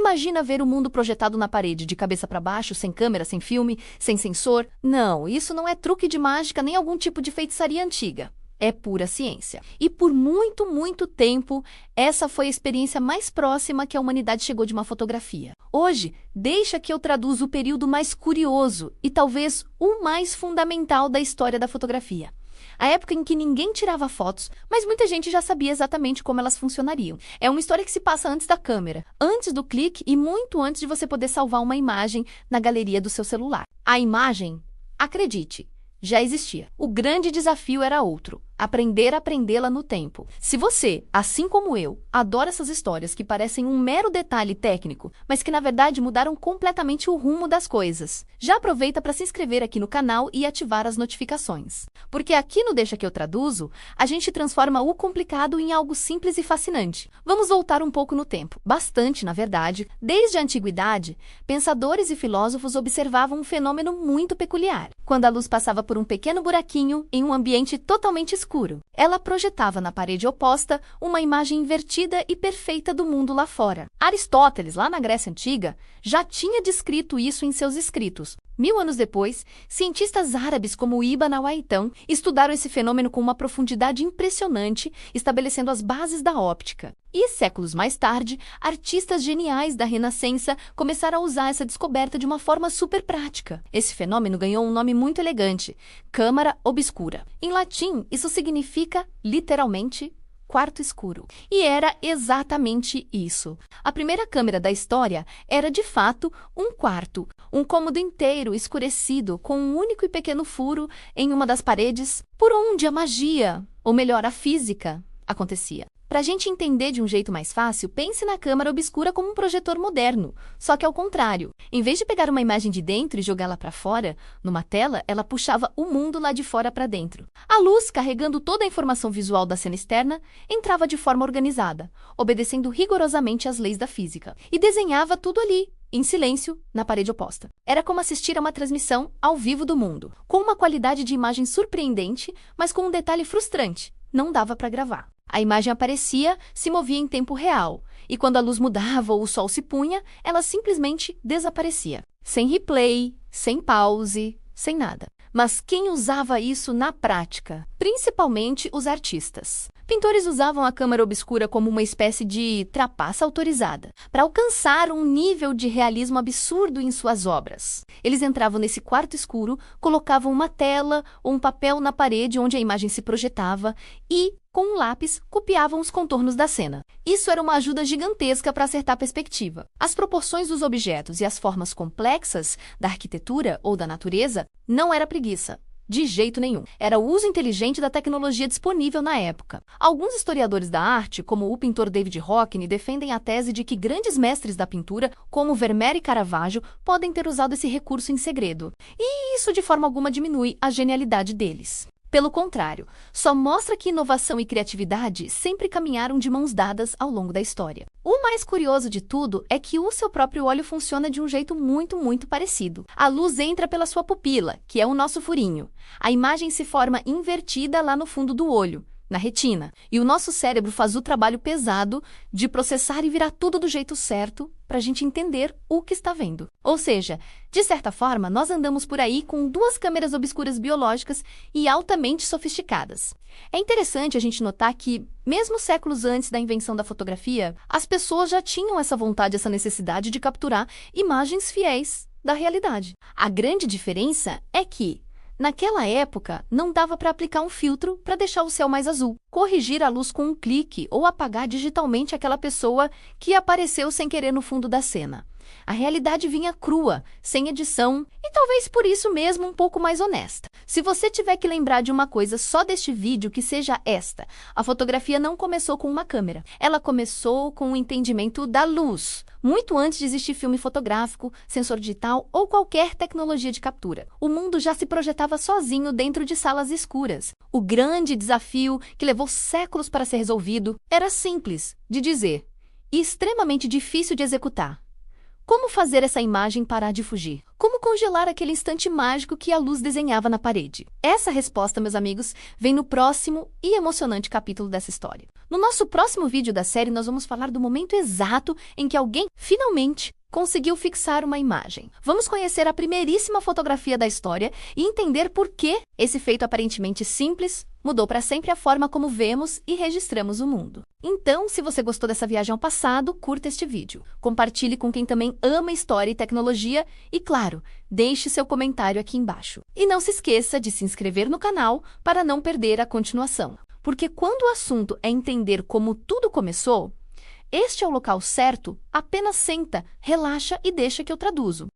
Imagina ver o mundo projetado na parede, de cabeça para baixo, sem câmera, sem filme, sem sensor. Não, isso não é truque de mágica nem algum tipo de feitiçaria antiga. É pura ciência. E por muito, muito tempo, essa foi a experiência mais próxima que a humanidade chegou de uma fotografia. Hoje, deixa que eu traduza o período mais curioso e talvez o mais fundamental da história da fotografia. A época em que ninguém tirava fotos, mas muita gente já sabia exatamente como elas funcionariam. É uma história que se passa antes da câmera, antes do clique e muito antes de você poder salvar uma imagem na galeria do seu celular. A imagem, acredite, já existia. O grande desafio era outro: aprender a aprendê-la no tempo. Se você, assim como eu, adora essas histórias que parecem um mero detalhe técnico, mas que na verdade mudaram completamente o rumo das coisas, já aproveita para se inscrever aqui no canal e ativar as notificações. Porque aqui no Deixa que eu traduzo, a gente transforma o complicado em algo simples e fascinante. Vamos voltar um pouco no tempo, bastante na verdade. Desde a antiguidade, pensadores e filósofos observavam um fenômeno muito peculiar. Quando a luz passava por um pequeno buraquinho em um ambiente totalmente escuro, ela projetava na parede oposta uma imagem invertida e perfeita do mundo lá fora. Aristóteles, lá na Grécia Antiga, já tinha descrito isso em seus escritos. 1000 anos depois, cientistas árabes como Ibn al-Haytham estudaram esse fenômeno com uma profundidade impressionante, estabelecendo as bases da óptica. E séculos mais tarde, artistas geniais da Renascença começaram a usar essa descoberta de uma forma super prática. Esse fenômeno ganhou um nome muito elegante: câmara obscura. Em latim, isso significa, literalmente, quarto escuro. E era exatamente isso. A primeira câmera da história era, de fato, um quarto, um cômodo inteiro escurecido com um único e pequeno furo em uma das paredes, por onde a magia, ou melhor, a física, acontecia. Para a gente entender de um jeito mais fácil, pense na câmara obscura como um projetor moderno, só que ao contrário. Em vez de pegar uma imagem de dentro e jogá-la para fora, numa tela, ela puxava o mundo lá de fora para dentro. A luz, carregando toda a informação visual da cena externa, entrava de forma organizada, obedecendo rigorosamente às leis da física, e desenhava tudo ali, em silêncio, na parede oposta. Era como assistir a uma transmissão ao vivo do mundo, com uma qualidade de imagem surpreendente, mas com um detalhe frustrante: não dava para gravar. A imagem aparecia, se movia em tempo real, e quando a luz mudava ou o sol se punha, ela simplesmente desaparecia. Sem replay, sem pause, sem nada. Mas quem usava isso na prática? Principalmente os artistas. Pintores usavam a câmara obscura como uma espécie de trapaça autorizada, para alcançar um nível de realismo absurdo em suas obras. Eles entravam nesse quarto escuro, colocavam uma tela ou um papel na parede onde a imagem se projetava e, com um lápis, copiavam os contornos da cena. Isso era uma ajuda gigantesca para acertar a perspectiva. As proporções dos objetos e as formas complexas da arquitetura ou da natureza não era preguiça. De jeito nenhum. Era o uso inteligente da tecnologia disponível na época. Alguns historiadores da arte, como o pintor David Hockney, defendem a tese de que grandes mestres da pintura, como Vermeer e Caravaggio, podem ter usado esse recurso em segredo. E isso de forma alguma diminui a genialidade deles. Pelo contrário, só mostra que inovação e criatividade sempre caminharam de mãos dadas ao longo da história. O mais curioso de tudo é que o seu próprio olho funciona de um jeito muito parecido. A luz entra pela sua pupila, que é o nosso furinho. A imagem se forma invertida lá no fundo do olho, na retina. E o nosso cérebro faz o trabalho pesado de processar e virar tudo do jeito certo para a gente entender o que está vendo. Ou seja, de certa forma, nós andamos por aí com 2 câmeras obscuras biológicas e altamente sofisticadas. É interessante a gente notar que, mesmo séculos antes da invenção da fotografia, as pessoas já tinham essa vontade, essa necessidade de capturar imagens fiéis da realidade. A grande diferença é que, naquela época, não dava para aplicar um filtro para deixar o céu mais azul, corrigir a luz com um clique ou apagar digitalmente aquela pessoa que apareceu sem querer no fundo da cena. A realidade vinha crua, sem edição e talvez por isso mesmo um pouco mais honesta. Se você tiver que lembrar de uma coisa só deste vídeo, que seja esta: a fotografia não começou com uma câmera. Ela começou com o entendimento da luz, muito antes de existir filme fotográfico, sensor digital ou qualquer tecnologia de captura. O mundo já se projetava sozinho dentro de salas escuras. O grande desafio, que levou séculos para ser resolvido, era simples de dizer e extremamente difícil de executar: Como fazer essa imagem parar de fugir? Como congelar aquele instante mágico que a luz desenhava na parede? Essa resposta, meus amigos, vem no próximo e emocionante capítulo dessa história. No nosso próximo vídeo da série, nós vamos falar do momento exato em que alguém, finalmente, conseguiu fixar uma imagem. Vamos conhecer a primeiríssima fotografia da história e entender por que esse feito aparentemente simples mudou para sempre a forma como vemos e registramos o mundo. Então, se você gostou dessa viagem ao passado, curta este vídeo. Compartilhe com quem também ama história e tecnologia e, claro, deixe seu comentário aqui embaixo. E não se esqueça de se inscrever no canal para não perder a continuação. Porque quando o assunto é entender como tudo começou, este é o local certo, apenas senta, relaxa e deixa que eu traduzo.